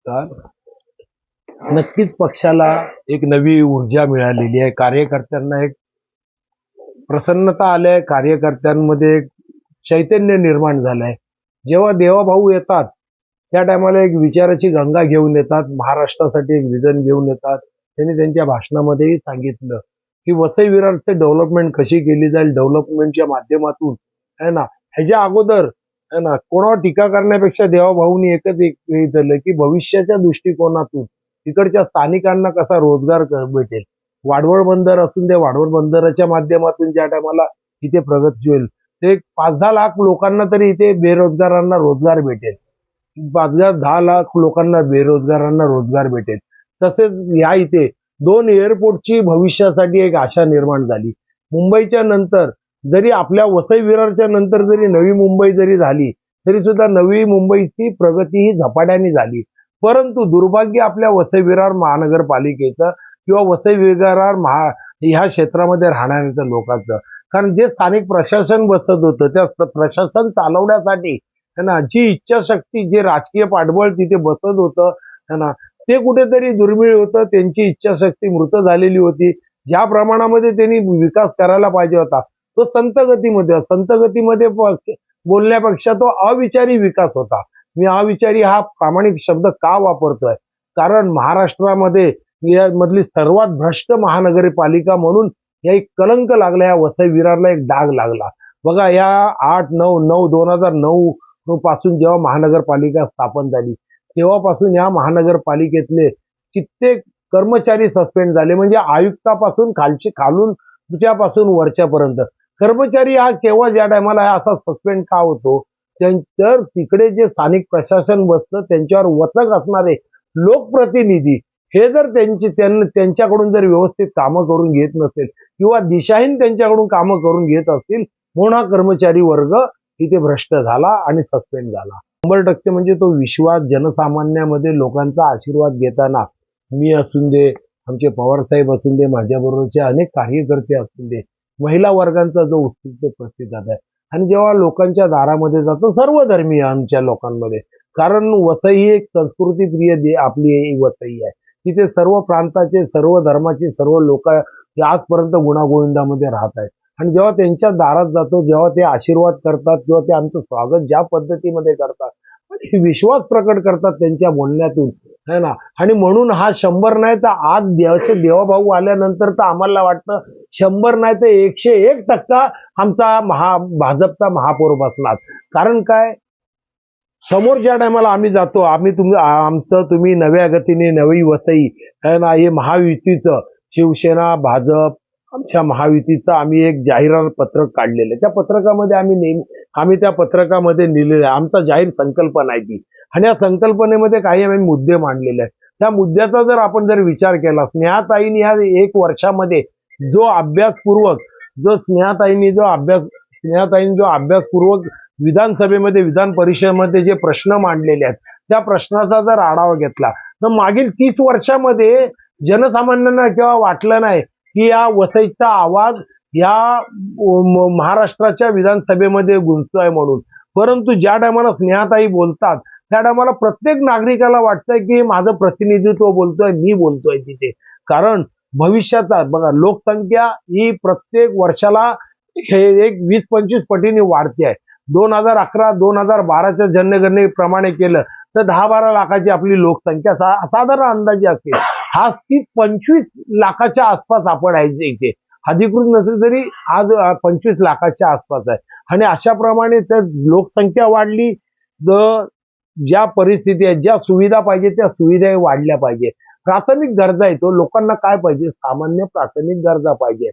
तर नक्कीच पक्षाला एक नवी ऊर्जा मिळालेली आहे. कार्यकर्त्यांना एक प्रसन्नता आली आहे. कार्यकर्त्यांमध्ये एक चैतन्य निर्माण झालंय. जेव्हा देवाभाऊ येतात त्या टायमाला एक विचाराची गंगा घेऊन येतात. महाराष्ट्रासाठी एक विजन घेऊन येतात. त्यांनी त्यांच्या भाषणामध्येही सांगितलं की वसई विरारचे डेव्हलपमेंट कशी केली जाईल, डेव्हलपमेंटच्या माध्यमातून है ना. ह्याच्या अगोदर है ना कोणावर टीका करण्यापेक्षा देवाभाऊनी एकच एक हे झालं की भविष्याच्या दृष्टिकोनातून तिकडच्या स्थानिकांना कसा रोजगार भेटेल. वाडवळ बंदर असून त्या वाडवळ बंदराच्या माध्यमातून ज्या टायमाला इथे प्रगती होईल ते 5-10 लाख लोकांना तरी इथे बेरोजगारांना रोजगार भेटेल. 5-10 लाख लोकांना बेरोजगारांना रोजगार भेटेल. तसेच या इथे 2 एअरपोर्टची भविष्यासाठी एक आशा निर्माण झाली. मुंबईच्या नंतर जरी आपल्या वसई विरारच्या नंतर जरी नवी मुंबई जरी झाली तरी सुद्धा नवी मुंबईची प्रगती ही झपाट्याने झाली. परंतु दुर्भाग्य आपल्या वसई विरार महानगरपालिकेचं किंवा वसई विरार ह्या क्षेत्रामध्ये राहणाऱ्या लोकांचं, कारण जे स्थानिक प्रशासन बसत होतं त्या प्रशासन चालवण्यासाठी है ना जी इच्छाशक्ती जे राजकीय पाठबळ तिथे बसत होतं है ना ते कुठेतरी दुर्मिळ होतं. त्यांची इच्छाशक्ती मृत झालेली होती. ज्या प्रमाणामध्ये त्यांनी विकास करायला पाहिजे होता तो संत गतीमध्ये बोलण्यापेक्षा तो अविचारी विकास होता. मी अविचारी हा प्रामाणिक शब्द का वापरतोय, कारण महाराष्ट्रामध्ये यामधली सर्वात भ्रष्ट महानगरपालिका म्हणून या एक कलंक लागला. या वसई विरारला एक डाग लागला. बघा या 8-9-2009 पासून जेव्हा महानगरपालिका स्थापन झाली तेव्हापासून या महानगरपालिकेतले कित्येक कर्मचारी सस्पेंड झाले. म्हणजे आयुक्तापासून खालून वरच्यापर्यंत कर्मचारी हा केव्हा ज्या टायमाला असा सस्पेंड का होतो, तर तिकडे जे स्थानिक प्रशासन बसतं त्यांच्यावर वचक असणारे लोकप्रतिनिधी हे जर त्यांच्याकडून जर व्यवस्थित कामं करून घेत नसेल किंवा दिशाहीन त्यांच्याकडून कामं करून घेत असतील म्हणून हा कर्मचारी वर्ग इथे भ्रष्ट झाला आणि सस्पेंड झाला. 100% म्हणजे तो विश्वास जनसामान्यामध्ये लोकांचा आशीर्वाद घेताना मी असून दे, आमचे पवारसाहेब असून दे, माझ्याबरोबरचे अनेक कार्यकर्ते असून दे, महिला वर्गांचा जो उत्स्फूर्त प्रतिसाद आहे आणि जेव्हा लोकांच्या दारामध्ये जातो सर्व धर्मीय आमच्या लोकांमध्ये, कारण वसई ही एक संस्कृतीप्रिय आपली वसई आहे. तिथे सर्व प्रांताचे, सर्व धर्माचे, सर्व लोक आजपर्यंत गुणागोविंदामध्ये राहत आहेत आणि जेव्हा त्यांच्या दारात जातो, जेव्हा ते आशीर्वाद करतात किंवा ते आमचं स्वागत ज्या पद्धतीमध्ये करतात आणि विश्वास प्रकट करतात त्यांच्या बोलण्यातून है ना. आणि म्हणून हा 100 नाही तर आज देवाभाऊ आल्यानंतर तर आम्हाला वाटतं 100 नाही तर 101% आमचा भाजपचा महापौर बसणार. कारण काय, समोर ज्या टायमाला आम्ही जातो तुम्ही नव्या गतीने नवी वसई है ना, हे महायुतीचं शिवसेना भाजप आमच्या महायुतीचं आम्ही एक जाहिरात पत्रक काढलेलं आहे. त्या पत्रकामध्ये आम्ही त्या पत्रकामध्ये लिहिलेलं आहे आमचा जाहीर संकल्पना आहे ती, आणि या संकल्पनेमध्ये काही आम्ही मुद्दे मांडलेले आहेत. त्या मुद्द्याचा जर आपण विचार केला, स्नेहाताईंनी या 1 वर्षामध्ये जो अभ्यासपूर्वक विधानसभेमध्ये विधान परिषदेमध्ये जे प्रश्न मांडलेले आहेत त्या प्रश्नाचा जर आढावा घेतला तर मागील 30 वर्षामध्ये जनसामान्यांना केव्हा वाटलं नाही की या वसईचा आवाज या महाराष्ट्राच्या विधानसभेमध्ये गुंजतोय म्हणून. परंतु ज्या टायमाला स्नेहाताई बोलतात त्या टायमाला प्रत्येक नागरिकाला वाटतंय की माझं प्रतिनिधित्व बोलतोय, मी बोलतोय तिथे. कारण भविष्याचा बघा लोकसंख्या ही प्रत्येक वर्षाला हे एक 20-25 पटीने वाढते आहे. 2011-2012च्या जनगणनेप्रमाणे केलं तर 10-12 लाखाची आपली लोकसंख्या साधारण अंदाजे असते. आज ती 25 लाखाच्या आसपास आपण आहे इथे, अधिकृत नसेल तरी आज 25 लाखाच्या आसपास आहे. आणि अशा प्रमाणे तर लोकसंख्या वाढली, ज्या परिस्थिती आहेत, ज्या सुविधा पाहिजे त्या सुविधा वाढल्या पाहिजे. प्राथमिक गरजा येतो लोकांना काय पाहिजे, सामान्य प्राथमिक गरजा पाहिजे.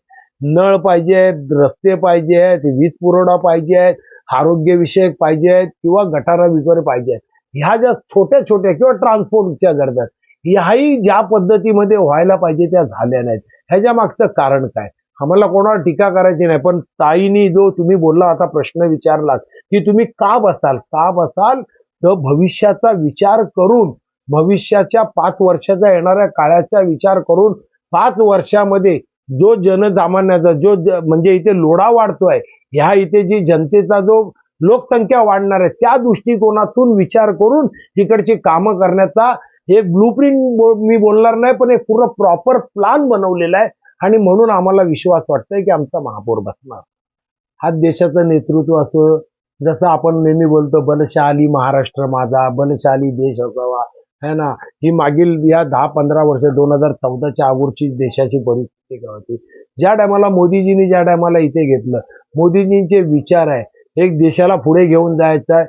नळ पाहिजेत, रस्ते पाहिजेत, वीज पुरवठा पाहिजे, आरोग्यविषयक पाहिजेत किंवा गटारा विकर पाहिजे. ह्या ज्या छोट्या छोट्या किंवा ट्रान्सपोर्टच्या गरजा ह्याही ज्या पद्धतीमध्ये व्हायला पाहिजे त्या झाल्या नाहीत. ह्याच्या मागचं कारण काय, आम्हाला कोणावर टीका करायची नाही, पण ताईनी जो तुम्ही बोलला आता प्रश्न विचारलात की तुम्ही का बसाल तर भविष्याचा विचार करून, भविष्याच्या 5 वर्षाचा येणाऱ्या काळाचा विचार करून 5 वर्षामध्ये जो जनसामान्याचा म्हणजे इथे लोढा वाढतोय, ह्या इथे जी जनतेचा जो लोकसंख्या वाढणार आहे त्या दृष्टिकोनातून विचार करून तिकडची कामं करण्याचा एक ब्लूप्रिंट मी बोलणार नाही, पण एक पूर्ण प्रॉपर प्लान बनवलेला आहे आणि म्हणून आम्हाला विश्वास वाटतोय की आमचा महापौर बसणार. हा देशाचं नेतृत्व असो, जसं आपण नेहमी बोलतो बलशाली महाराष्ट्र माझा, बलशाली देश असावा, है ना. ही मागील या 10-15 वर्ष 2014च्या अगोदरची देशाची परिस्थिती काय होती. ज्या टायमाला मोदीजींनी ज्या टायमाला इथे घेतलं, मोदीजींचे विचार आहे, एक देशाला पुढे घेऊन जायचं आहे.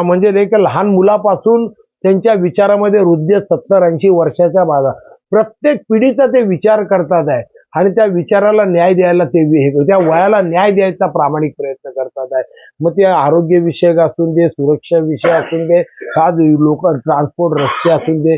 म्हणजे एक लहान मुलापासून त्यांच्या विचारामध्ये वृद्ध 70-80 वर्षाच्या बाजा प्रत्येक पिढीचा ते विचार करतात आहे आणि त्या विचाराला न्याय द्यायला त्या वयाला न्याय द्यायचा प्रामाणिक प्रयत्न करतात आहे. मग ते आरोग्य विषयक असून दे, सुरक्षा विषय असून दे, आज लोक ट्रान्सपोर्ट रस्ते असून दे,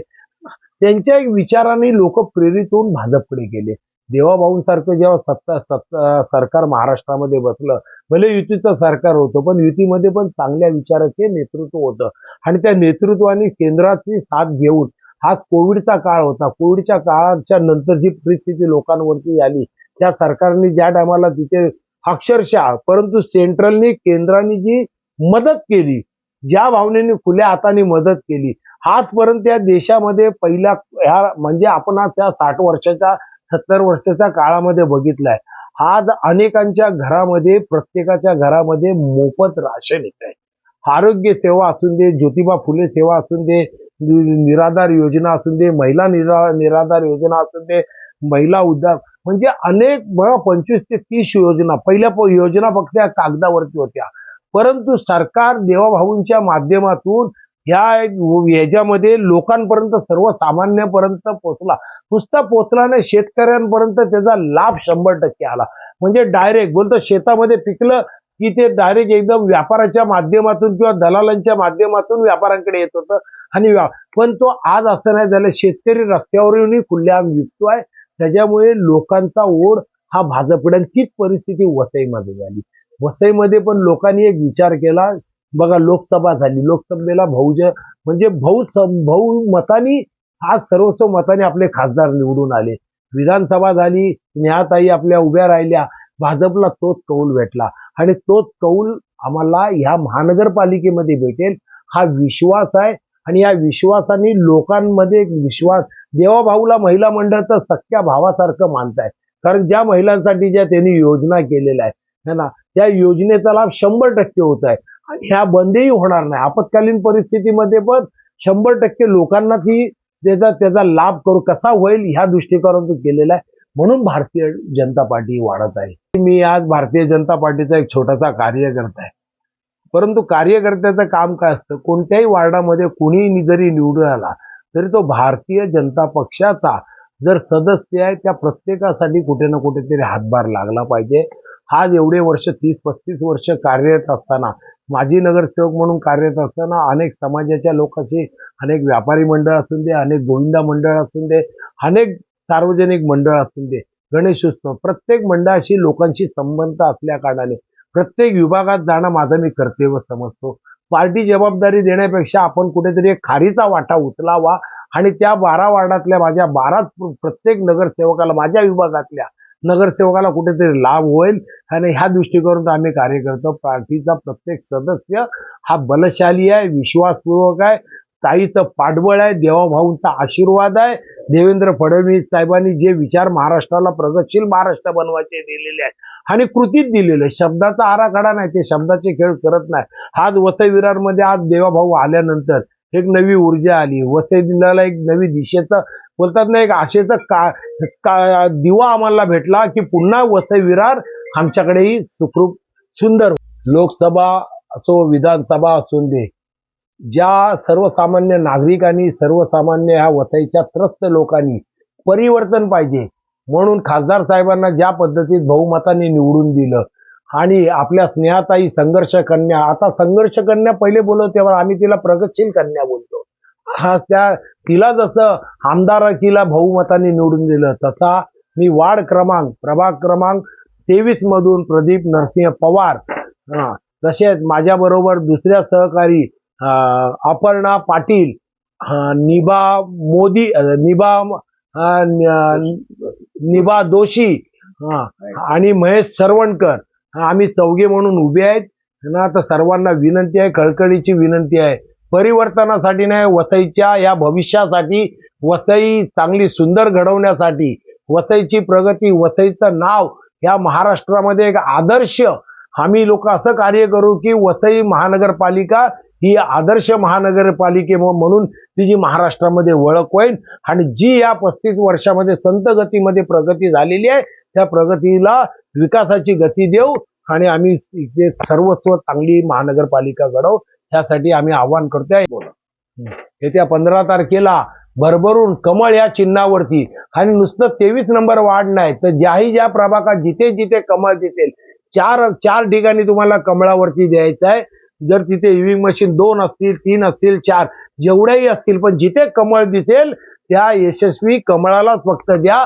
त्यांच्या एक विचाराने लोक प्रेरित होऊन भाजपकडे गेले. देवाभाऊंसारखं जेव्हा सरकार महाराष्ट्रामध्ये बसलं, भले युतीचं सरकार होतं, पण युतीमध्ये पण चांगल्या विचाराचे नेतृत्व होतं आणि त्या नेतृत्वाने केंद्राची साथ घेऊन हाच कोविडचा काळ होता. कोविडच्या काळाच्या नंतर जी परिस्थिती लोकांवरती आली, त्या सरकारने ज्या टायमाला तिथे अक्षरशः, परंतु सेंट्रलनी केंद्राने जी मदत केली, ज्या भावनेने खुल्या हाताने मदत केली, आजपर्यंत या देशामध्ये पहिल्या ह्या म्हणजे आपण आज त्या 60 वर्षाच्या 70 वर्षाच्या काळामध्ये बघितलाय. आज अनेकांच्या घरामध्ये, प्रत्येकाच्या घरामध्ये मोफत राशन येत आहे. आरोग्य सेवा असून दे, ज्योतिबा फुले सेवा असून दे, निराधार योजना असून दे, महिला निराधार योजना असून दे, महिला उद्धार, म्हणजे अनेक 25 ते 30 योजना, पहिल्या योजना फक्त कागदावरती होत्या. परंतु सरकार देवाभाऊंच्या माध्यमातून ह्याच्यामध्ये लोकांपर्यंत, सर्वसामान्यांपर्यंत पोहोचला. नुसता पोहोचला नाही, शेतकऱ्यांपर्यंत त्याचा लाभ 100% आला. म्हणजे डायरेक्ट बोलतो शेतामध्ये पिकलं की ते डायरेक्ट एकदम व्यापाराच्या माध्यमातून किंवा दलालांच्या माध्यमातून व्यापाऱ्यांकडे येत होतं आणि पण तो आज असं नाही झालं. शेतकरी रस्त्यावरूनही खुल्लेआम विकतोय. त्याच्यामुळे लोकांचा ओढ हा भाजपकडे. तीच परिस्थिती वसईमध्ये झाली. वसईमध्ये पण लोकांनी एक विचार केला. बघा, लोकसभा झाली, लोकसभेला भाऊ मतानी आज सर्वस्व मताने आपले खासदार निवडून आले. विधानसभा झाली, स्नेहाताई आपल्या उभ्या राहिल्या, भाजपला तोच कौल भेटला आणि तोच कौल आम्हाला ह्या महानगरपालिकेमध्ये भेटेल हा विश्वास आहे. आणि या विश्वासाने लोकांमध्ये एक विश्वास, देवाभाऊला महिला मंडळ तर सख्या भावासारखं मानताय. कारण ज्या महिलांसाठी ज्या त्यांनी योजना केलेल्या आहे ना, त्या योजनेचा लाभ 100% होत आहे आणि ह्या बंदही होणार नाही. आपत्कालीन परिस्थितीमध्ये पण 100% लोकांना त्याचा लाभ कसा होईल ह्या दृष्टिकोनातून केलेला आहे. म्हणून भारतीय जनता पार्टी वाढत आहे. मी आज भारतीय जनता पार्टीचा एक छोटासा कार्यकर्ता आहे. परंतु कार्यकर्त्याचं काम काय असतं, कोणत्याही वार्डामध्ये कुणीही जरी निवडून आला तरी तो भारतीय जनता पक्षाचा जर सदस्य आहे, त्या प्रत्येकासाठी कुठे ना कुठेतरी हातभार लागला पाहिजे. आज एवढे वर्ष 30-35 वर्ष कार्यरत असताना, माजी नगरसेवक म्हणून कार्यरत असताना अनेक समाजाच्या लोकांशी, अनेक व्यापारी मंडळ असून दे, अनेक गोविंदा मंडळ असून दे, अनेक सार्वजनिक मंडळ असून दे, गणेश उत्सव, प्रत्येक मंडळाशी लोकांशी संबंध असल्या कारणाने प्रत्येक विभागात जाणं माझं मी कर्तव्य समजतो. पार्टी जबाबदारी देण्यापेक्षा आपण कुठेतरी एक खारीचा वाटा उचलावा आणि त्या 12 वार्डातल्या माझ्या 12 प्रत्येक नगरसेवकाला, माझ्या विभागातल्या नगरसेवकाला कुठेतरी लाभ होईल आणि ह्या दृष्टिकोनातून आम्ही कार्य करतो. पार्टीचा प्रत्येक सदस्य हा बलशाली आहे, विश्वासपूर्वक आहे, ताईचं पाठबळ आहे, देवाभाऊंचा आशीर्वाद आहे. देवेंद्र फडणवीस साहेबांनी जे विचार महाराष्ट्राला प्रगतशील महाराष्ट्र बनवायचे दिलेले आहेत आणि कृतीत दिलेले, शब्दाचा आराखडा नाही, ते शब्दाचे खेळ करत नाही. आज वसई विरारमध्ये आज देवाभाऊ आल्यानंतर एक नवी ऊर्जा आली. वसई जिल्ह्याला एक नवी दिशेचं बोलतात ना, एक आशेचा दिवा आम्हाला भेटला की पुन्हा वसई विरार आमच्याकडेही सुखरूप सुंदर. लोकसभा असो, विधानसभा असून दे, ज्या सर्वसामान्य नागरिकांनी, सर्वसामान्य ह्या वसईच्या त्रस्त लोकांनी परिवर्तन पाहिजे म्हणून खासदार साहेबांना ज्या पद्धतीत बहुमताने निवडून दिलं आणि आपल्या स्नेहाताई संघर्ष कन्या, आता संघर्ष कन्या पहिले बोलतो तेव्हा आम्ही तिला प्रगतशील कन्या बोलतो. तिला जसं आमदारकीला बहुमताने निवडून दिलं, तसा मी प्रभाग क्रमांक 23 मधून प्रदीप नरसिंह पवार, तसेच माझ्या बरोबर दुसऱ्या सहकारी अपर्णा पाटील, निभा दोशी आणि महेश सरवणकर, आम्ही चौघे म्हणून उभे आहेत ना. तर सर्वांना विनंती आहे, कळकळीची विनंती आहे परिवर्तनासाठी नाही, वसईच्या या भविष्यासाठी, वसई चांगली सुंदर घडवण्यासाठी, वसईची प्रगती, वसईचं नाव या महाराष्ट्रामध्ये एक आदर्श आम्ही लोक असं कार्य करू की वसई महानगरपालिका ही आदर्श महानगरपालिके म्हणून तिची महाराष्ट्रामध्ये ओळख होईल आणि जी या 35 वर्षामध्ये संत गतीमध्ये प्रगती झालेली आहे त्या प्रगतीला विकासाची गती देऊ आणि आम्ही इथे सर्वस्व चांगली महानगरपालिका घडवू त्यासाठी आम्ही आवाहन करतोय. येत्या 15 तारखेला भरभरून कमळ या चिन्हावरती आणि नुसतं 23 नंबर वार्ड नाही तर ज्या प्रभागात जिथे जिथे कमळ दिसेल चार ठिकाणी तुम्हाला कमळावरती द्यायचं आहे. जर तिथे इव्हिंग मशीन 2 असतील 3 असतील 4 जेवढेही असतील पण जिथे कमळ दिसेल त्या यशस्वी कमळालाच फक्त द्या.